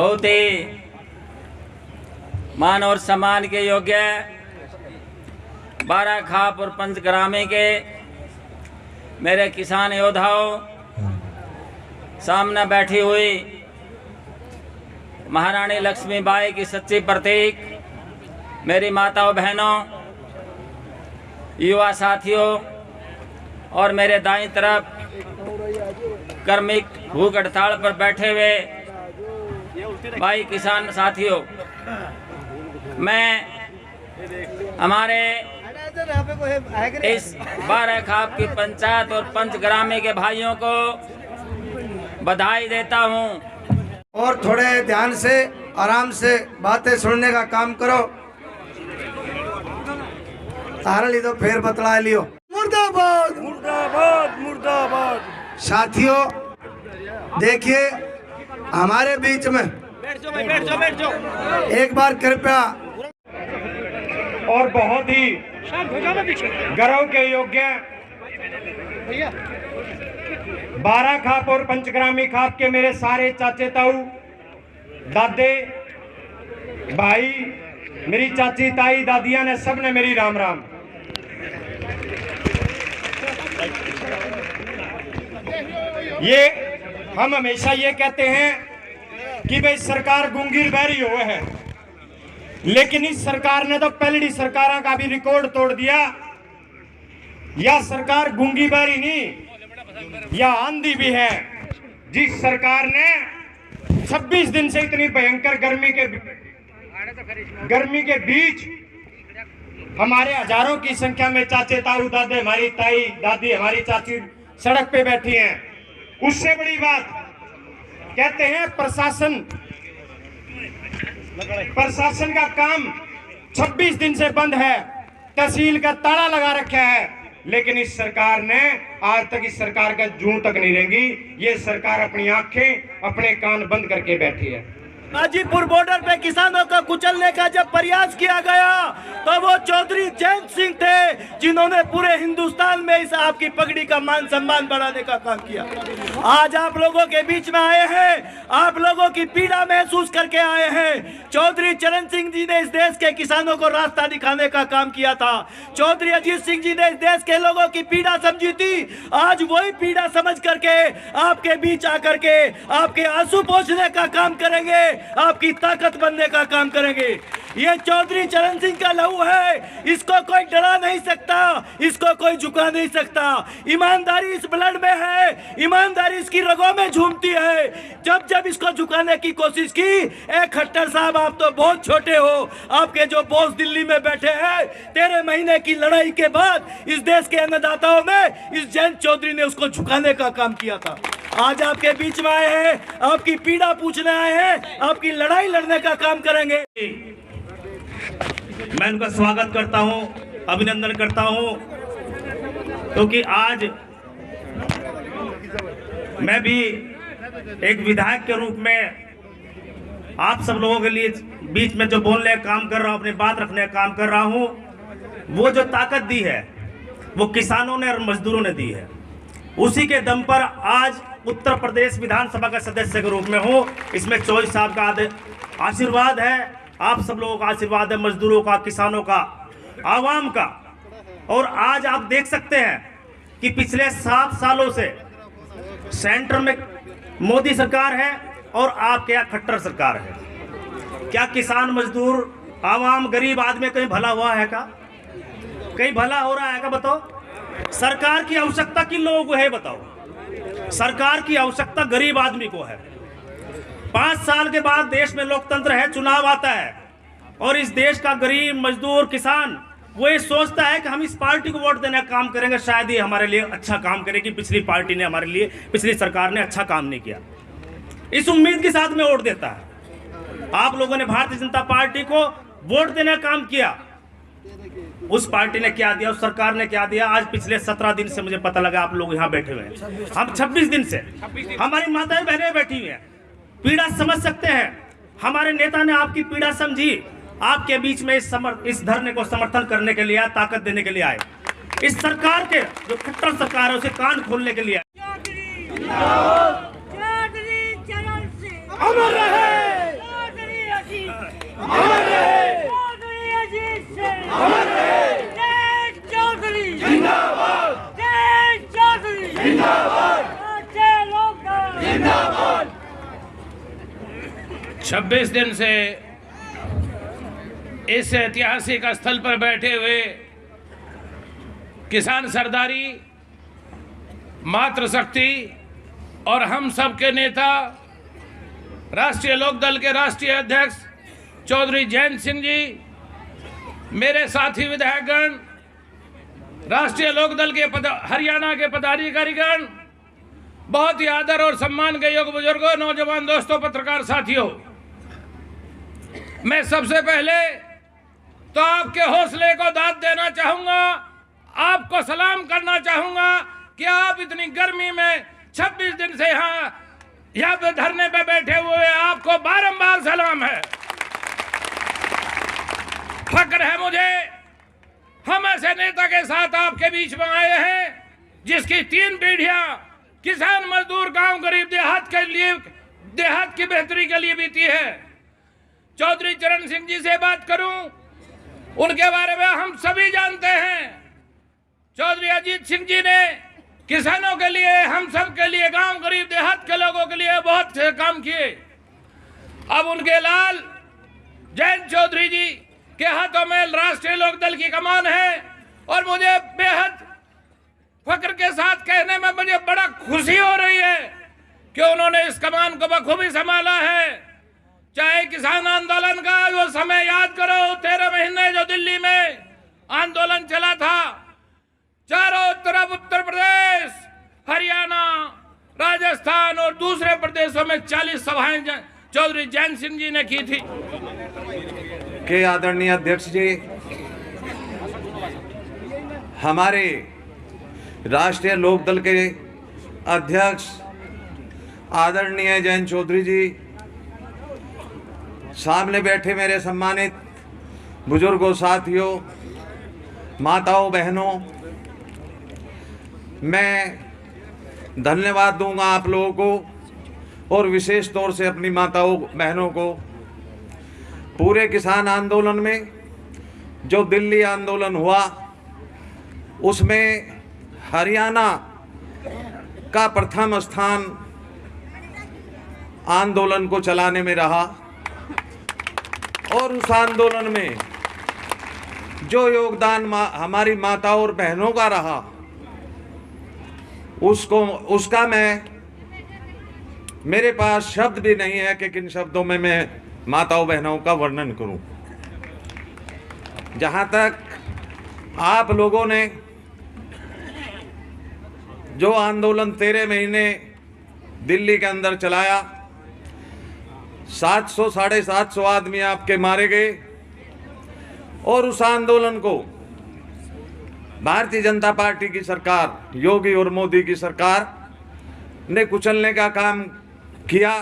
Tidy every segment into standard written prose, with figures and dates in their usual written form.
बहुत ही मान और सम्मान के योग्य बाराखाप और पंचग्रामी के मेरे किसान योद्धाओं, सामने बैठी हुई महारानी लक्ष्मीबाई की सच्ची प्रतीक मेरी माताओं बहनों, युवा साथियों और मेरे दाईं तरफ कर्मिक भूख हड़ताल पर बैठे हुए भाई किसान साथियों, मैं हमारे इस बाराखाप की पंचायत और पंचग्रामी के भाइयों को बधाई देता हूं। और थोड़े ध्यान से आराम से बातें सुनने का काम करो। तारा ली दो फिर बतला लियो। मुर्दाबाद मुर्दाबाद मुर्दाबाद। साथियों देखिए हमारे बीच में बैठ जाओ। एक बार कृपया और बहुत ही गर्व के योग्य बाराखाप और पंचग्रामी खाप के मेरे सारे चाचे ताऊ, दादे, भाई, मेरी चाची, ताई, दादियां ने सबने मेरी राम राम। ये हम हमेशा ये कहते हैं कि भाई सरकार गूंगी बहरी हुए है, लेकिन इस सरकार ने तो पहली सरकारों का भी रिकॉर्ड तोड़ दिया। यह सरकार गूंगी बहरी नहीं, यह आंधी भी है। जिस सरकार ने 26 दिन से इतनी भयंकर गर्मी के बीच हमारे हजारों की संख्या में चाचे ताऊ दादे, हमारी ताई दादी, हमारी चाची सड़क पे बैठी हैं। उससे बड़ी बात कहते हैं प्रशासन का काम 26 दिन से बंद है, तहसील का ताला लगा रखा है, लेकिन इस सरकार ने आज तक इस सरकार का जूं तक नहीं रेंगी। ये सरकार अपनी आंखें अपने कान बंद करके बैठी है। गाजीपुर बॉर्डर पे किसानों को कुचलने का जब प्रयास किया गया तो वो चौधरी जयंत सिंह थे, जिन्होंने पूरे हिंदुस्तान में इस आपकी पगड़ी का मान सम्मान बढ़ाने का काम किया। आज आप लोगों के बीच में आए हैं, आप लोगों की पीड़ा महसूस करके आए हैं। चौधरी चरण सिंह जी ने इस देश के किसानों को रास्ता दिखाने का काम किया था। चौधरी अजीत सिंह जी ने इस देश के लोगों की पीड़ा समझी थी। आज वही पीड़ा समझ करके आपके बीच आकर के आपके आंसू पोंछने का काम करेंगे, आपकी ताकत बनने का काम करेंगे। ये चौधरी चरण सिंह का लहू है, इसको कोई डरा नहीं सकता, इसको कोई झुका नहीं सकता। ईमानदारी इस ब्लड में है, ईमानदारी इसकी रगों में झूमती है। जब जब इसको झुकाने की कोशिश की, ए खट्टर साहब आप तो बहुत छोटे हो, आपके जो बॉस दिल्ली में बैठे हैं, 13 महीने की लड़ाई के बाद इस देश के अन्नदाताओं ने, इस जयंत चौधरी ने उसको झुकाने का काम किया था। आज आपके बीच में आए हैं, आपकी पीड़ा पूछने आए हैं, आपकी लड़ाई लड़ने का काम करेंगे। मैं उनका स्वागत करता हूं, अभिनंदन करता हूं, क्योंकि आज मैं भी एक विधायक के रूप में आप सब लोगों के लिए बीच में जो बोलने का काम कर रहा हूं, अपनी बात रखने का काम कर रहा हूं, वो जो ताकत दी है वो किसानों ने और मजदूरों ने दी है। उसी के दम पर आज उत्तर प्रदेश विधानसभा का सदस्य के रूप में हूँ। इसमें चौधरी साहब का आशीर्वाद है, आप सब लोगों का आशीर्वाद है, मजदूरों का, किसानों का, आवाम का। और आज आप देख सकते हैं कि पिछले 7 सालों से सेंटर में मोदी सरकार है और आपके यहाँ खट्टर सरकार है। क्या किसान, मजदूर, आवाम, गरीब आदमी कहीं भला हुआ है का? कहीं भला हो रहा है का? बताओ। सरकार की आवश्यकता किन लोगों को है? बताओ। सरकार की आवश्यकता गरीब आदमी को है। 5 साल के बाद देश में लोकतंत्र है, चुनाव आता है, और इस देश का गरीब, मजदूर, किसान वो ये सोचता है कि हम इस पार्टी को वोट देने का काम करेंगे, शायद ये हमारे लिए अच्छा काम करेगी। पिछली पार्टी ने हमारे लिए, पिछली सरकार ने अच्छा काम नहीं किया, इस उम्मीद के साथ में वोट देता है। आप लोगों ने भारतीय जनता पार्टी को वोट देने का काम किया, उस पार्टी ने क्या दिया, उस सरकार ने क्या दिया? आज पिछले 17 दिन से मुझे पता लगा आप लोग यहाँ बैठे हुए हैं। हम 26 दिन से, हमारी माताएं बहनें बैठी हुई हैं, पीड़ा समझ सकते हैं। हमारे नेता ने आपकी पीड़ा समझी, आपके बीच में इस धरने को समर्थन करने के लिए आए, ताकत देने के लिए आए। इस सरकार के जो खट्टर सरकार है उसे कान खोलने के लिए आए। अमर रहे 26 दिन से इस ऐतिहासिक स्थल पर बैठे हुए किसान सरदारी, मातृशक्ति और हम सब के नेता राष्ट्रीय लोकदल के राष्ट्रीय अध्यक्ष चौधरी जयंत सिंह जी, मेरे साथी विधायकगण, राष्ट्रीय लोकदल के हरियाणा के पदाधिकारीगण, बहुत ही आदर और सम्मान के योग्य बुजुर्गों, नौजवान दोस्तों, पत्रकार साथियों, मैं सबसे पहले तो आपके हौसले को दाद देना चाहूंगा, आपको सलाम करना चाहूंगा कि आप इतनी गर्मी में 26 दिन से यहाँ पे धरने पे बैठे हुए, आपको बारंबार सलाम है। फक्र है मुझे, हम ऐसे नेता के साथ आपके बीच में आए हैं जिसकी 3 पीढ़ियां किसान, मजदूर, गांव, गरीब, देहात के लिए, देहात की बेहतरी के लिए बीती है। चौधरी चरण सिंह जी से बात करूं, उनके बारे में हम सभी जानते हैं। चौधरी अजीत सिंह जी ने किसानों के लिए, हम सब के लिए, गांव, गरीब, देहात के लोगों के लिए बहुत से काम किए। अब उनके लाल जयंत चौधरी जी के हाथों में राष्ट्रीय लोकदल की कमान है और मुझे बेहद फक्र के साथ कहने में मुझे बड़ा खुशी हो रही है कि उन्होंने इस कमान को बखूबी संभाला है। चाहे किसान आंदोलन का जो समय याद करो, 13 महीने जो दिल्ली में आंदोलन चला था, चारों तरफ उत्तर प्रदेश, हरियाणा, राजस्थान और दूसरे प्रदेशों में 40 सभाएं चौधरी जयंत सिंह जी ने की थी। के आदरणीय अध्यक्ष जी, हमारे राष्ट्रीय लोकदल के अध्यक्ष आदरणीय जयंत चौधरी जी, सामने बैठे मेरे सम्मानित बुजुर्गों, साथियों, माताओं, बहनों, मैं धन्यवाद दूंगा आप लोगों को और विशेष तौर से अपनी माताओं, बहनों को। पूरे किसान आंदोलन में जो दिल्ली आंदोलन हुआ, उसमें हरियाणा का प्रथम स्थान आंदोलन को चलाने में रहा और उस आंदोलन में जो योगदान हमारी माताओं और बहनों का रहा, उसका मेरे पास शब्द भी नहीं है कि किन शब्दों में मैं माताओं बहनों का वर्णन करूं। जहां तक आप लोगों ने जो आंदोलन 13 महीने दिल्ली के अंदर चलाया, 700 साढ़े 700 आदमी आपके मारे गए और उस आंदोलन को भारतीय जनता पार्टी की सरकार, योगी और मोदी की सरकार ने कुचलने का काम किया।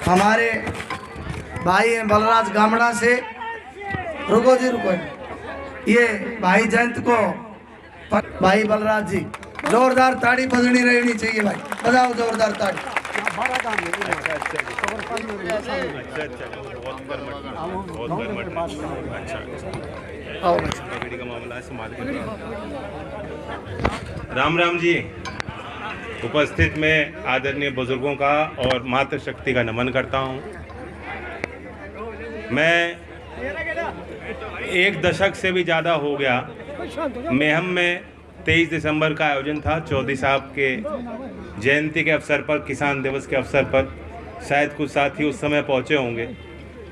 हमारे भाई हैं बलराज गामड़ा से, रुको जी रुको, ये भाई जयंत को, भाई बलराज जी, जोरदार ताड़ी बजनी रहनी चाहिए भाई, बजाओ जोरदार ताड़ी। राम राम जी, उपस्थित में आदरणीय बुजुर्गों का और मातृशक्ति का नमन करता हूं। मैं 1 दशक से भी ज़्यादा हो गया मेहम में 23 दिसंबर का आयोजन था। चौधरी साहब के जयंती के अवसर पर, किसान दिवस के अवसर पर, शायद कुछ साथी उस समय पहुंचे होंगे,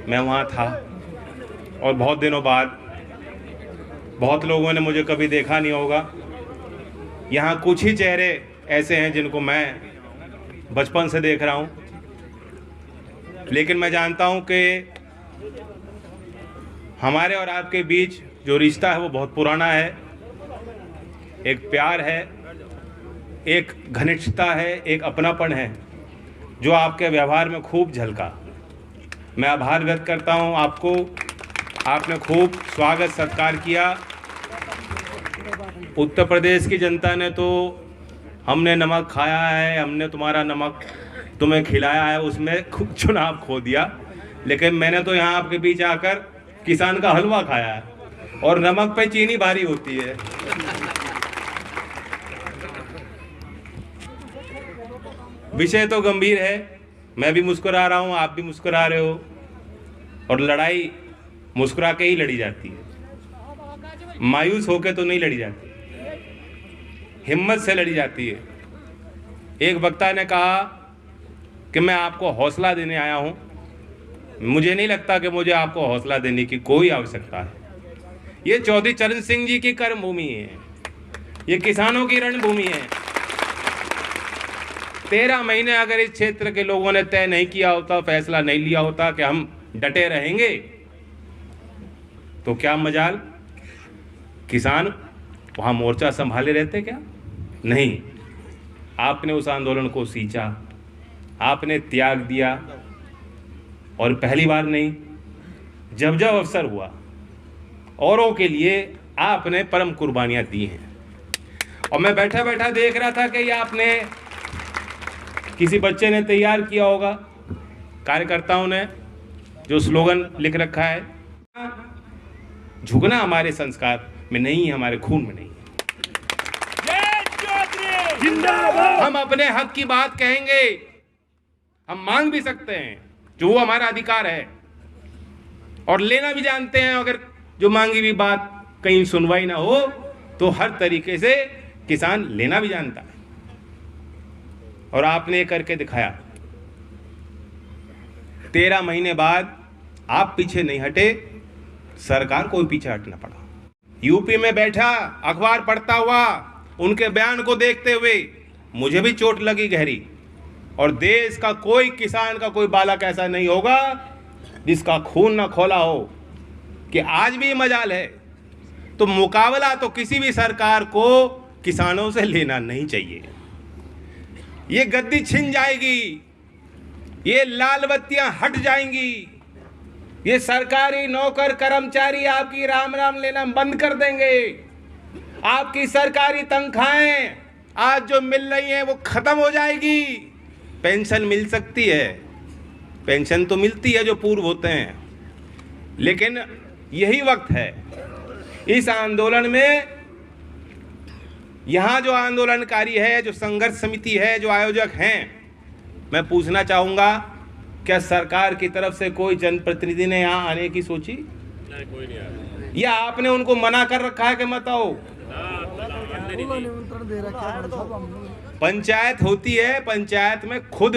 मैं वहां था। और बहुत दिनों बाद बहुत लोगों ने मुझे कभी देखा नहीं होगा। यहाँ कुछ ही चेहरे ऐसे हैं जिनको मैं बचपन से देख रहा हूँ, लेकिन मैं जानता हूँ कि हमारे और आपके बीच जो रिश्ता है वो बहुत पुराना है। एक प्यार है, एक घनिष्ठता है, एक अपनापन है जो आपके व्यवहार में खूब झलका। मैं आभार व्यक्त करता हूं आपको, आपने खूब स्वागत सत्कार किया। उत्तर प्रदेश की जनता ने तो हमने नमक खाया है, हमने तुम्हारा नमक तुम्हें खिलाया है, उसमें चुनाव खो दिया। लेकिन मैंने तो यहाँ आपके बीच आकर किसान का हलवा खाया है, और नमक पे चीनी भारी होती है। विषय तो गंभीर है, मैं भी मुस्कुरा रहा हूँ, आप भी मुस्कुरा रहे हो, और लड़ाई मुस्कुरा के ही लड़ी जाती है, मायूस होके तो नहीं लड़ी जाती, हिम्मत से लड़ी जाती है। एक वक्ता ने कहा कि मैं आपको हौसला देने आया हूँ। मुझे नहीं लगता कि मुझे आपको हौसला देने की कोई आवश्यकता है। ये चौधरी चरण सिंह जी की कर्म भूमि है, ये किसानों की रणभूमि है। 13 महीने अगर इस क्षेत्र के लोगों ने तय नहीं किया होता, फैसला नहीं लिया होता कि हम डटे रहेंगे, तो क्या मजाल किसान वहां मोर्चा संभाले रहते क्या? नहीं, आपने उस आंदोलन को सींचा, आपने त्याग दिया, और पहली बार नहीं, जब जब अवसर हुआ औरों के लिए आपने परम कुर्बानियां दी हैं। और मैं बैठा बैठा देख रहा था कि ये आपने किसी बच्चे ने तैयार किया होगा, कार्यकर्ताओं ने, जो स्लोगन लिख रखा है, झुकना हमारे संस्कार में नहीं है, हमारे खून में नहीं है। हम अपने हक की बात कहेंगे, हम मांग भी सकते हैं, जो वो हमारा अधिकार है, और लेना भी जानते हैं। अगर जो मांगी हुई बात कहीं सुनवाई ना हो तो हर तरीके से किसान लेना भी जानता है, और आपने ये करके दिखाया। 13 महीने बाद आप पीछे नहीं हटे, सरकार को भी पीछे हटना पड़ा। यूपी में बैठा अखबार पढ़ता हुआ, उनके बयान को देखते हुए मुझे भी चोट लगी गहरी। और देश का कोई किसान का कोई बालक ऐसा नहीं होगा जिसका खून ना खौला हो कि आज भी मजाल है। तो मुकाबला तो किसी भी सरकार को किसानों से लेना नहीं चाहिए। ये गद्दी छिन जाएगी, ये लाल बत्तियां हट जाएंगी, ये सरकारी नौकर कर्मचारी आपकी राम राम लेना बंद कर देंगे। आपकी सरकारी तनख्वाहें आज जो मिल रही हैं वो खत्म हो जाएगी। पेंशन मिल सकती है, पेंशन तो मिलती है जो पूर्व होते हैं, लेकिन यही वक्त है इस आंदोलन में, यहाँ जो आंदोलनकारी है, जो संघर्ष समिति है, जो आयोजक हैं, मैं पूछना चाहूँगा, क्या सरकार की तरफ से कोई जनप्रतिनिधि ने यहाँ आने की सोची? नहीं, कोई नहीं आया। या आपने उनको मना कर रखा है कि मत आओ? पंचायत होती है, पंचायत में खुद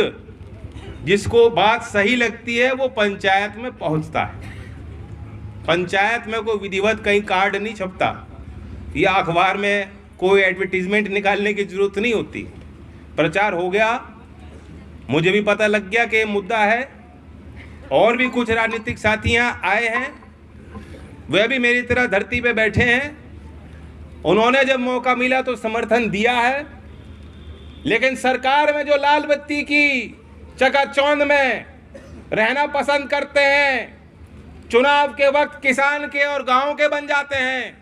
जिसको बात सही लगती है वो पंचायत में पहुंचता है। पंचायत में कोई विधिवत कहीं कार्ड नहीं छपता, या अखबार में कोई एडवर्टीजमेंट निकालने की जरूरत नहीं होती। प्रचार हो गया, मुझे भी पता लग गया कि मुद्दा है, और भी कुछ राजनीतिक साथियां आए हैं, वह भी मेरी तरह धरती पे बैठे हैं। उन्होंने जब मौका मिला तो समर्थन दिया है, लेकिन सरकार में जो लाल बत्ती की चकाचौंध में रहना पसंद करते हैं, चुनाव के वक्त किसान के और गांव के बन जाते हैं,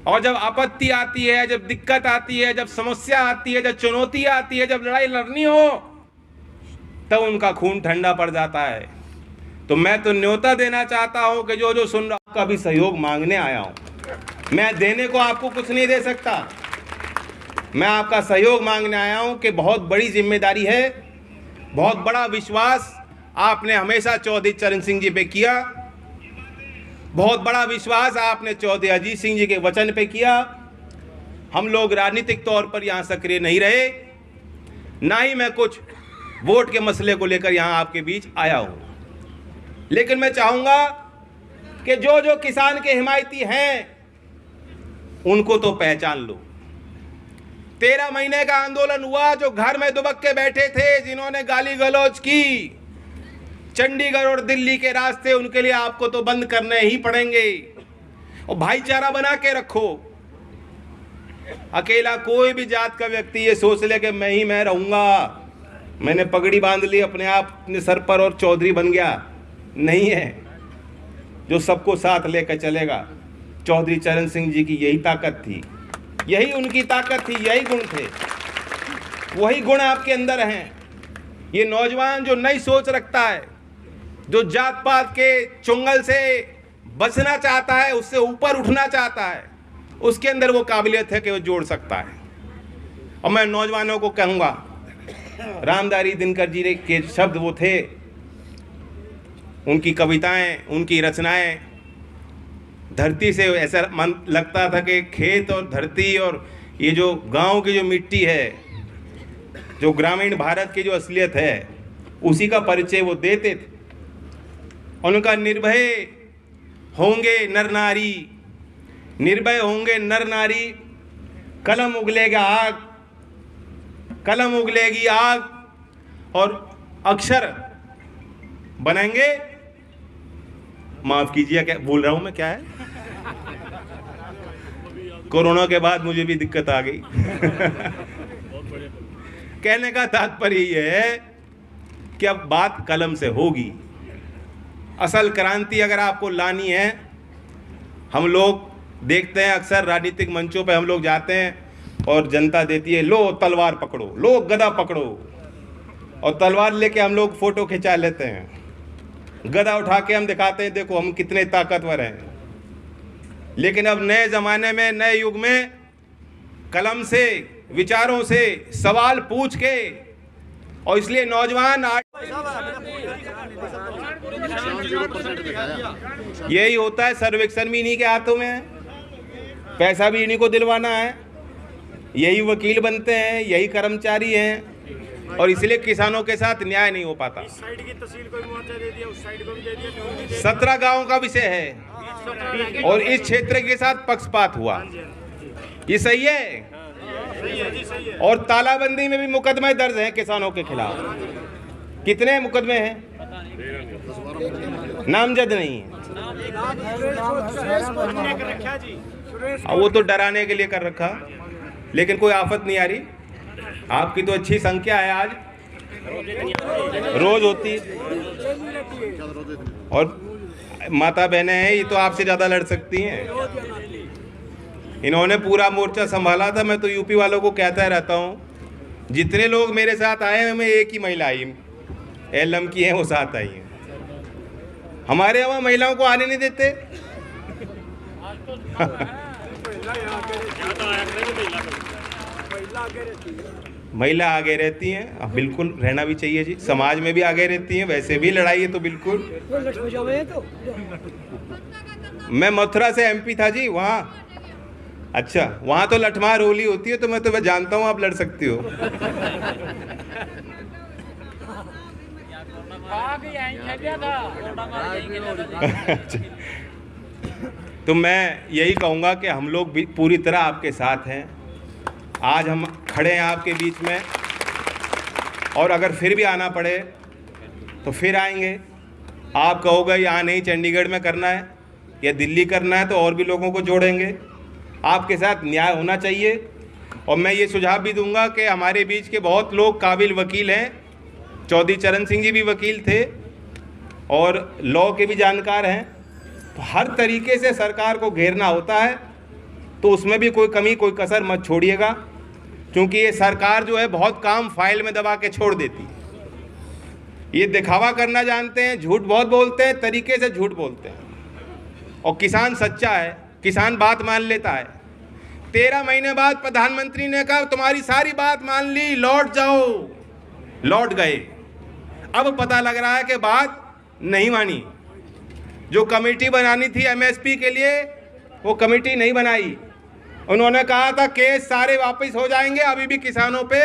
और जब आपत्ति आती है, जब दिक्कत आती है, जब समस्या आती है, जब चुनौती आती है, जब लड़ाई लड़नी हो, तब उनका खून ठंडा पड़ जाता है। तो मैं तो न्योता देना चाहता हूं कि जो जो सुन रहा, आपका भी सहयोग मांगने आया हूं। मैं देने को आपको कुछ नहीं दे सकता, मैं आपका सहयोग मांगने आया हूं कि बहुत बड़ी जिम्मेदारी है, बहुत बड़ा विश्वास आपने हमेशा चौधरी चरण सिंह जी पे किया, बहुत बड़ा विश्वास आपने चौधरी अजीत सिंह जी के वचन पे किया। हम लोग राजनीतिक तौर पर यहाँ सक्रिय नहीं रहे, ना ही मैं कुछ वोट के मसले को लेकर यहाँ आपके बीच आया हूँ, लेकिन मैं चाहूँगा कि जो जो किसान के हिमायती हैं उनको तो पहचान लो। 13 महीने का आंदोलन हुआ, जो घर में दुबक के बैठे थे, जिन्होंने गाली गलौज की, चंडीगढ़ और दिल्ली के रास्ते, उनके लिए आपको तो बंद करने ही पड़ेंगे। और भाईचारा बना के रखो। अकेला कोई भी जात का व्यक्ति ये सोच ले कि मैं ही मैं रहूँगा, मैंने पगड़ी बांध ली अपने आप अपने सर पर और चौधरी बन गया, नहीं है। जो सबको साथ लेकर चलेगा। चौधरी चरण सिंह जी की यही ताकत थी, यही उनकी ताकत थी, यही गुण थे। वही गुण आपके अंदर हैं। ये नौजवान जो नई सोच रखता है, जो जात पात के चुंगल से बचना चाहता है, उससे ऊपर उठना चाहता है, उसके अंदर वो काबिलियत है कि वो जोड़ सकता है। और मैं नौजवानों को कहूँगा, रामधारी दिनकर जी के शब्द वो थे, उनकी कविताएं, उनकी रचनाएं, धरती से ऐसा मन लगता था कि खेत और धरती और ये जो गांव की जो मिट्टी है, जो ग्रामीण भारत की जो असलियत है, उसी का परिचय वो देते थे। उनका निर्भय होंगे नर नारी, निर्भय होंगे नर नारी, कलम उगलेगा आग, कलम उगलेगी आग, और अक्षर बनेंगे, माफ कीजिए क्या बोल रहा हूं मैं, क्या है, कोरोना के बाद मुझे भी दिक्कत आ गई। कहने का तात्पर्य यह है कि अब बात कलम से होगी। असल क्रांति अगर आपको लानी है, हम लोग देखते हैं अक्सर राजनीतिक मंचों पे हम लोग जाते हैं और जनता देती है, लो तलवार पकड़ो, लो गदा पकड़ो, और तलवार लेके हम लोग फोटो खिंचा लेते हैं, गदा उठा के हम दिखाते हैं देखो हम कितने ताकतवर हैं। लेकिन अब नए ज़माने में, नए युग में, कलम से, विचारों से सवाल पूछ के, और इसलिए नौजवान यही होता है, सर्वेक्षण भी इन्हीं के हाथों में है, पैसा भी इन्हीं को दिलवाना है, यही वकील बनते हैं, यही कर्मचारी हैं, और इसलिए किसानों के साथ न्याय नहीं हो पाता। 17 गांवों का विषय है और इस क्षेत्र के साथ पक्षपात हुआ, ये सही है। और तालाबंदी में भी मुकदमे दर्ज हैं किसानों के खिलाफ। कितने मुकदमे हैं? नामजद नहीं है। वो तो डराने के लिए कर रखा, लेकिन कोई आफत नहीं आ रही। आपकी तो अच्छी संख्या है, आज रोज होती, और माता बहनें हैं, ये तो आपसे ज़्यादा लड़ सकती हैं। इन्होंने पूरा मोर्चा संभाला था। मैं तो यूपी वालों को कहता रहता हूँ, जितने लोग मेरे साथ आए हैं, मैं एक ही महिला आई, एलम की हैं, वो साथ आई हैं। हमारे यहाँ महिलाओं को आने नहीं देते। महिला आगे रहती हैं, अब बिल्कुल रहना भी चाहिए जी, समाज में भी आगे रहती हैं, वैसे भी लड़ाई है तो बिल्कुल। मैं मथुरा से एमपी था जी, वहाँ अच्छा, वहाँ तो लठमार होली होती है, तो मैं तो जानता हूँ आप लड़ सकती हो। तो मैं यही कहूँगा कि हम लोग भी पूरी तरह आपके साथ हैं। आज हम खड़े हैं आपके बीच में, और अगर फिर भी आना पड़े तो फिर आएंगे। आप कहोगे यहाँ नहीं, चंडीगढ़ में करना है या दिल्ली करना है, तो और भी लोगों को जोड़ेंगे। आपके साथ न्याय होना चाहिए। और मैं ये सुझाव भी दूंगा कि हमारे बीच के बहुत लोग काबिल वकील हैं। चौधरी चरण सिंह जी भी वकील थे और लॉ के भी जानकार हैं। तो हर तरीके से सरकार को घेरना होता है, तो उसमें भी कोई कमी, कोई कसर मत छोड़िएगा, क्योंकि ये सरकार जो है बहुत काम फाइल में दबा के छोड़ देती है। ये दिखावा करना जानते हैं, झूठ बहुत बोलते हैं, तरीके से झूठ बोलते हैं। और किसान सच्चा है, किसान बात मान लेता है। 13 महीने बाद प्रधानमंत्री ने कहा तुम्हारी सारी बात मान ली, लौट जाओ, लौट गए। अब पता लग रहा है कि बात नहीं मानी। जो कमेटी बनानी थी एमएसपी के लिए, वो कमेटी नहीं बनाई। उन्होंने कहा था केस सारे वापस हो जाएंगे, अभी भी किसानों पे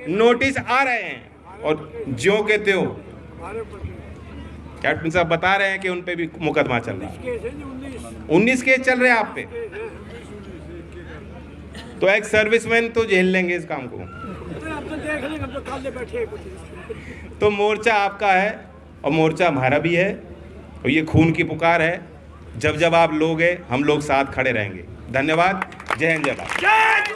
नोटिस आ रहे हैं, और ज्यों के त्यों कैप्टन साहब बता रहे हैं कि उन पे भी मुकदमा चल रहा है। 19 केस चल रहे हैं आप पे। तो एक सर्विसमैन तो झेल लेंगे इस काम को। तो मोर्चा आपका है और मोर्चा हमारा भी है, और ये खून की पुकार है। जब जब आप लोग हैं, हम लोग साथ खड़े रहेंगे। धन्यवाद। जय हिंद, जय भारत।